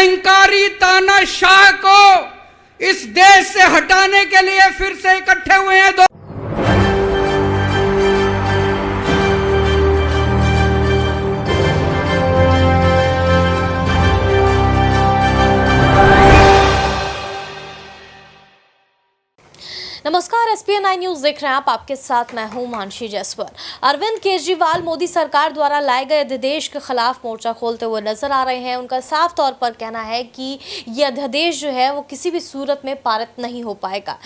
अहंकारी तानाशाह को इस देश से हटाने के लिए फिर से इकट्ठे हुए हैं। नमस्कार, SPN9 न्यूज देख रहे हैं आप। आपके साथ मैं हूं मानसी जसवर। अरविंद केजरीवाल मोदी सरकार द्वारा लाए गए अध्यादेश के खिलाफ मोर्चा खोलते हुए नजर आ रहे हैं। उनका साफ तौर पर कहना है कि ये अध्यादेश जो है वो किसी भी सूरत में पारित नहीं हो पाएगा।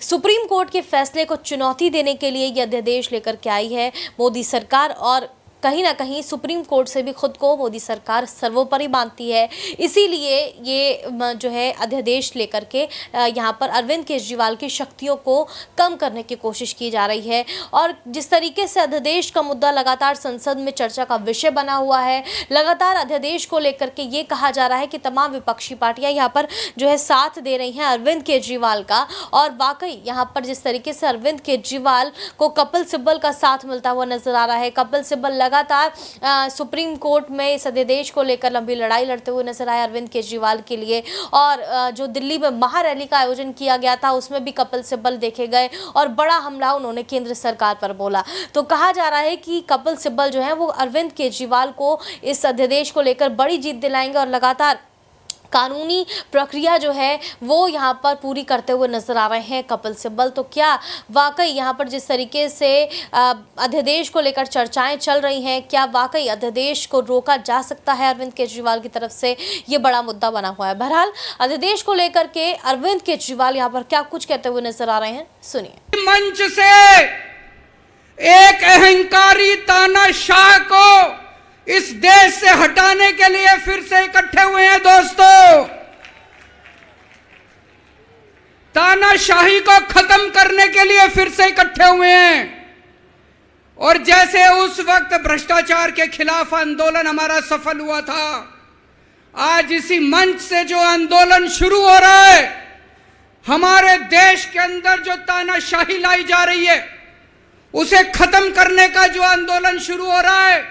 सुप्रीम कोर्ट के फैसले को चुनौती देने के लिए ये अध्यादेश लेकर के आई है मोदी सरकार, और कहीं ना कहीं सुप्रीम कोर्ट से भी खुद को मोदी सरकार सर्वोपरि मानती है। इसीलिए ये जो है अध्यादेश लेकर के यहाँ पर अरविंद केजरीवाल की शक्तियों को कम करने की कोशिश की जा रही है। और जिस तरीके से अध्यादेश का मुद्दा लगातार संसद में चर्चा का विषय बना हुआ है, लगातार अध्यादेश को लेकर के ये कहा जा रहा है कि तमाम विपक्षी पार्टियां यहाँ पर जो है साथ दे रही हैं अरविंद केजरीवाल का। और वाकई यहाँ पर जिस तरीके से अरविंद केजरीवाल को कपिल सिब्बल का साथ मिलता हुआ नजर आ रहा है, कपिल सिब्बल लगातार सुप्रीम कोर्ट में इस अध्यादेश को लेकर लंबी लड़ाई लड़ते हुए नजर आए अरविंद केजरीवाल के लिए। और जो दिल्ली में महारैली का आयोजन किया गया था उसमें भी कपिल सिब्बल देखे गए और बड़ा हमला उन्होंने केंद्र सरकार पर बोला। तो कहा जा रहा है कि कपिल सिब्बल जो है वो अरविंद केजरीवाल को इस अध्यादेश को लेकर बड़ी जीत दिलाएंगे और लगातार कानूनी प्रक्रिया जो है वो यहाँ पर पूरी करते हुए नजर आ रहे हैं कपिल सिब्बल। तो क्या वाकई यहाँ पर जिस तरीके से अध्यादेश को लेकर चर्चाएं चल रही हैं, क्या वाकई अध्यादेश को रोका जा सकता है अरविंद केजरीवाल की तरफ से, ये बड़ा मुद्दा बना हुआ है। बहरहाल अध्यादेश को लेकर के अरविंद केजरीवाल यहाँ पर क्या कुछ कहते हुए नजर आ रहे हैं, सुनिए। मंच से एक अहंकारी तानाशाह को इस देश से हटाने के लिए फिर से इकट्ठे हुए हैं। दोस्तों, तानाशाही को खत्म करने के लिए फिर से इकट्ठे हुए हैं। और जैसे उस वक्त भ्रष्टाचार के खिलाफ आंदोलन हमारा सफल हुआ था, आज इसी मंच से जो आंदोलन शुरू हो रहा है, हमारे देश के अंदर जो तानाशाही लाई जा रही है उसे खत्म करने का जो आंदोलन शुरू हो रहा है,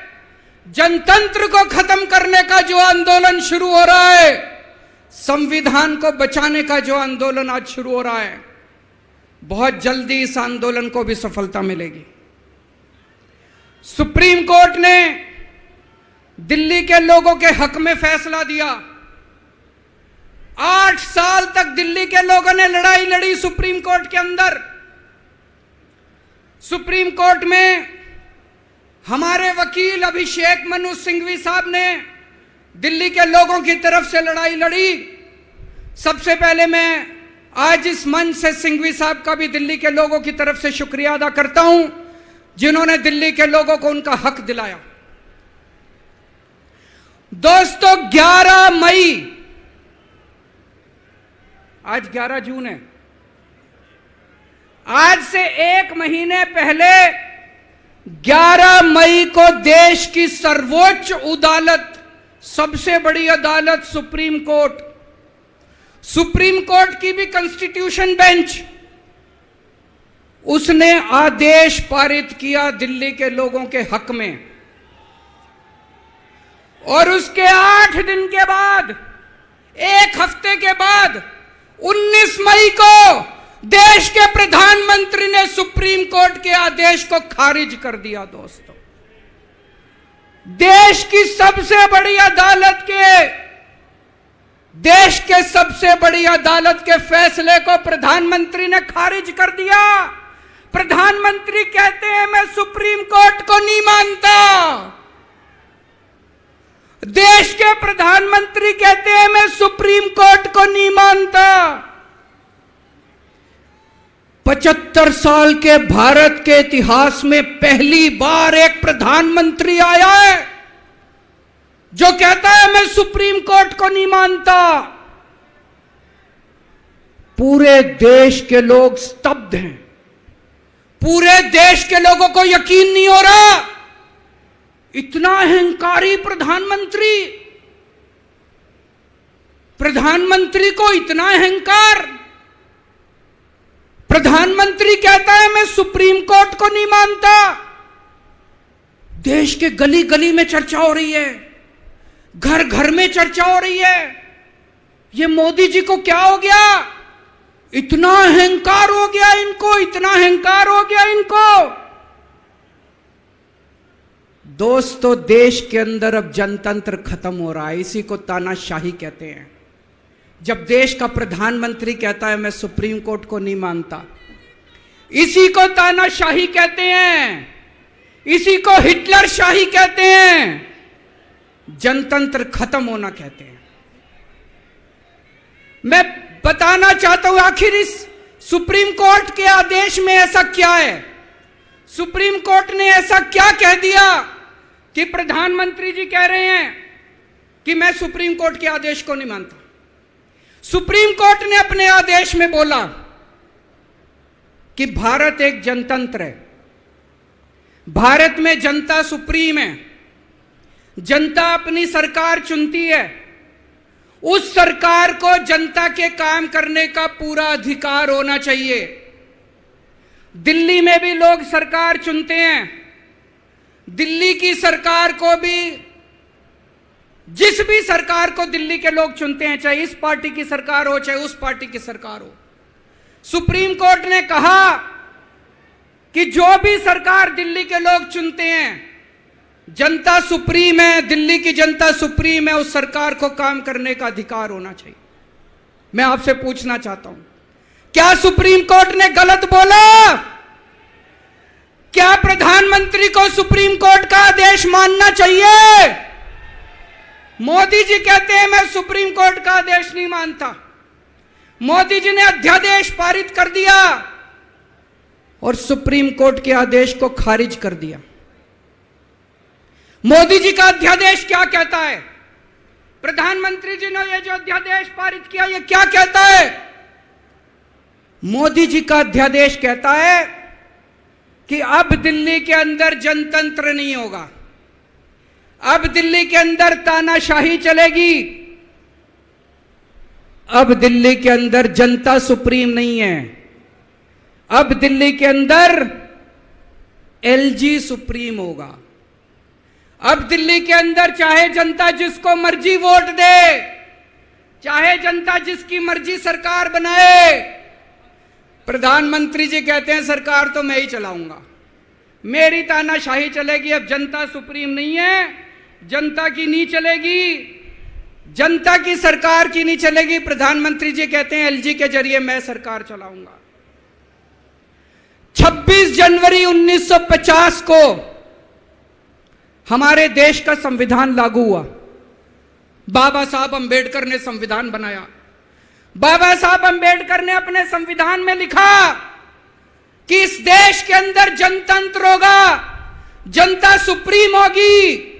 जनतंत्र को खत्म करने का जो आंदोलन शुरू हो रहा है, संविधान को बचाने का जो आंदोलन आज शुरू हो रहा है, बहुत जल्दी इस आंदोलन को भी सफलता मिलेगी। सुप्रीम कोर्ट ने दिल्ली के लोगों के हक में फैसला दिया। 8 साल तक दिल्ली के लोगों ने लड़ाई लड़ी सुप्रीम कोर्ट के अंदर। सुप्रीम कोर्ट में हमारे वकील अभिषेक मनु सिंघवी साहब ने दिल्ली के लोगों की तरफ से लड़ाई लड़ी। सबसे पहले मैं आज इस मंच से सिंघवी साहब का भी दिल्ली के लोगों की तरफ से शुक्रिया अदा करता हूं, जिन्होंने दिल्ली के लोगों को उनका हक दिलाया। दोस्तों, 11 मई, आज 11 जून है, आज से 1 महीने पहले 11 मई को देश की सर्वोच्च अदालत, सबसे बड़ी अदालत सुप्रीम कोर्ट की भी कॉन्स्टिट्यूशन बेंच, उसने आदेश पारित किया दिल्ली के लोगों के हक में। और उसके 8 दिन के बाद, 1 हफ्ते के बाद, 19 मई को देश के प्रधानमंत्री ने सुप्रीम कोर्ट के आदेश को खारिज कर दिया। दोस्तों, देश की सबसे बड़ी अदालत के फैसले को प्रधानमंत्री ने खारिज कर दिया। प्रधानमंत्री कहते हैं मैं सुप्रीम कोर्ट को नहीं मानता। देश के प्रधानमंत्री कहते हैं मैं सुप्रीम कोर्ट को नहीं मानता। 75 साल के भारत के इतिहास में पहली बार एक प्रधानमंत्री आया है जो कहता है मैं सुप्रीम कोर्ट को नहीं मानता। पूरे देश के लोग स्तब्ध हैं। पूरे देश के लोगों को यकीन नहीं हो रहा, इतना अहंकारी प्रधानमंत्री को इतना अहंकार। प्रधानमंत्री कहता है मैं सुप्रीम कोर्ट को नहीं मानता। देश के गली गली में चर्चा हो रही है, घर घर में चर्चा हो रही है। ये मोदी जी को क्या हो गया? इतना अहंकार हो गया इनको, इतना अहंकार हो गया इनको। दोस्तों, देश के अंदर अब जनतंत्र खत्म हो रहा है। इसी को तानाशाही कहते हैं। जब देश का प्रधानमंत्री कहता है मैं सुप्रीम कोर्ट को नहीं मानता, इसी को तानाशाही कहते हैं, इसी को हिटलर शाही कहते हैं, जनतंत्र खत्म होना कहते हैं। मैं बताना चाहता हूं आखिर इस सुप्रीम कोर्ट के आदेश में ऐसा क्या है? सुप्रीम कोर्ट ने ऐसा क्या कह दिया कि प्रधानमंत्री जी कह रहे हैं कि मैं सुप्रीम कोर्ट के आदेश को नहीं मानता? सुप्रीम कोर्ट ने अपने आदेश में बोला कि भारत एक जनतंत्र है, भारत में जनता सुप्रीम है, जनता अपनी सरकार चुनती है, उस सरकार को जनता के काम करने का पूरा अधिकार होना चाहिए। दिल्ली में भी लोग सरकार चुनते हैं, दिल्ली की सरकार को भी, जिस भी सरकार को दिल्ली के लोग चुनते हैं, चाहे इस पार्टी की सरकार हो चाहे उस पार्टी की सरकार हो, सुप्रीम कोर्ट ने कहा कि जो भी सरकार दिल्ली के लोग चुनते हैं, जनता सुप्रीम है, दिल्ली की जनता सुप्रीम है, उस सरकार को काम करने का अधिकार होना चाहिए। मैं आपसे पूछना चाहता हूं, क्या सुप्रीम कोर्ट ने गलत बोला? क्या प्रधानमंत्री को सुप्रीम कोर्ट का आदेश मानना चाहिए? मोदी जी कहते हैं मैं सुप्रीम कोर्ट का आदेश नहीं मानता। मोदी जी ने अध्यादेश पारित कर दिया और सुप्रीम कोर्ट के आदेश को खारिज कर दिया। मोदी जी का अध्यादेश क्या कहता है? प्रधानमंत्री जी ने यह जो अध्यादेश पारित किया, यह क्या कहता है? मोदी जी का अध्यादेश कहता है कि अब दिल्ली के अंदर जनतंत्र नहीं होगा, अब दिल्ली के अंदर तानाशाही चलेगी, अब दिल्ली के अंदर जनता सुप्रीम नहीं है, अब दिल्ली के अंदर एलजी सुप्रीम होगा। अब दिल्ली के अंदर चाहे जनता जिसको मर्जी वोट दे, चाहे जनता जिसकी मर्जी सरकार बनाए, प्रधानमंत्री जी कहते हैं सरकार तो मैं ही चलाऊंगा, मेरी तानाशाही चलेगी। अब जनता सुप्रीम नहीं है, जनता की नहीं चलेगी, जनता की सरकार की नहीं चलेगी। प्रधानमंत्री जी कहते हैं एलजी के जरिए मैं सरकार चलाऊंगा। 26 जनवरी 1950 को हमारे देश का संविधान लागू हुआ। बाबा साहब अंबेडकर ने संविधान बनाया। बाबा साहब अंबेडकर ने अपने संविधान में लिखा कि इस देश के अंदर जनतंत्र होगा, जनता सुप्रीम होगी।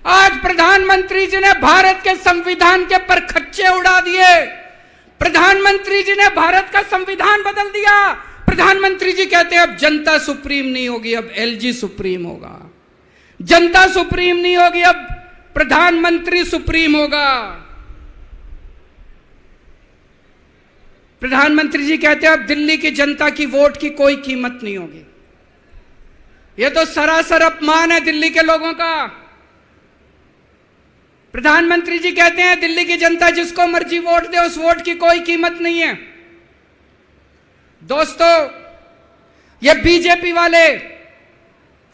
आज प्रधानमंत्री जी ने भारत के संविधान के परखच्चे उड़ा दिए। प्रधानमंत्री जी ने भारत का संविधान बदल दिया। प्रधानमंत्री जी कहते हैं अब जनता सुप्रीम नहीं होगी, अब एलजी सुप्रीम होगा। जनता सुप्रीम नहीं होगी, अब प्रधानमंत्री सुप्रीम होगा। प्रधानमंत्री जी कहते हैं अब दिल्ली की जनता की वोट की कोई कीमत नहीं होगी। यह तो सरासर अपमान है दिल्ली के लोगों का। प्रधानमंत्री जी कहते हैं दिल्ली की जनता जिसको मर्जी वोट दे, उस वोट की कोई कीमत नहीं है। दोस्तों, ये बीजेपी वाले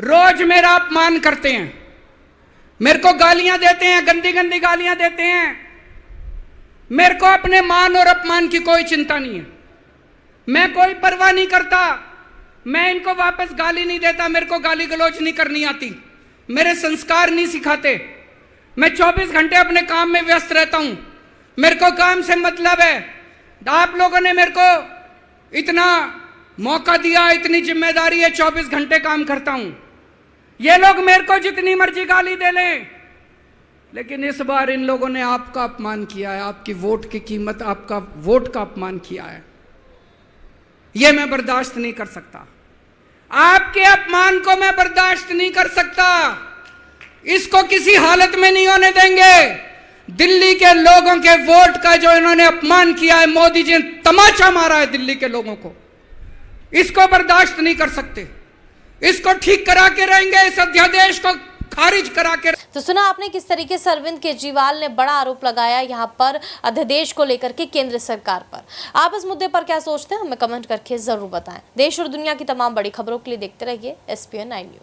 रोज मेरा अपमान करते हैं, मेरे को गालियां देते हैं, गंदी गंदी गालियां देते हैं। मेरे को अपने मान और अपमान की कोई चिंता नहीं है, मैं कोई परवाह नहीं करता। मैं इनको वापस गाली नहीं देता, मेरे को गाली गलौज नहीं करनी आती, मेरे संस्कार नहीं सिखाते। मैं 24 घंटे अपने काम में व्यस्त रहता हूं, मेरे को काम से मतलब है। आप लोगों ने मेरे को इतना मौका दिया, इतनी जिम्मेदारी है, 24 घंटे काम करता हूं। ये लोग मेरे को जितनी मर्जी गाली दे लें, लेकिन इस बार इन लोगों ने आपका अपमान किया है, आपकी वोट की कीमत, आपका वोट का अपमान किया है। यह मैं बर्दाश्त नहीं कर सकता, आपके अपमान को मैं बर्दाश्त नहीं कर सकता। इसको किसी हालत में नहीं होने देंगे। दिल्ली के लोगों के वोट का जो इन्होंने अपमान किया है, मोदी जी ने तमाचा मारा है दिल्ली के लोगों को, इसको बर्दाश्त नहीं कर सकते। इसको ठीक करा के रहेंगे, इस अध्यादेश को खारिज करा के। तो सुना आपने किस तरीके से अरविंद केजरीवाल ने बड़ा आरोप लगाया यहाँ पर अध्यादेश को लेकर के केंद्र सरकार पर। आप इस मुद्दे पर क्या सोचते हैं हमें कमेंट करके जरूर बताएं। देश और दुनिया की तमाम बड़ी खबरों के लिए देखते रहिए SPN 9 न्यूज।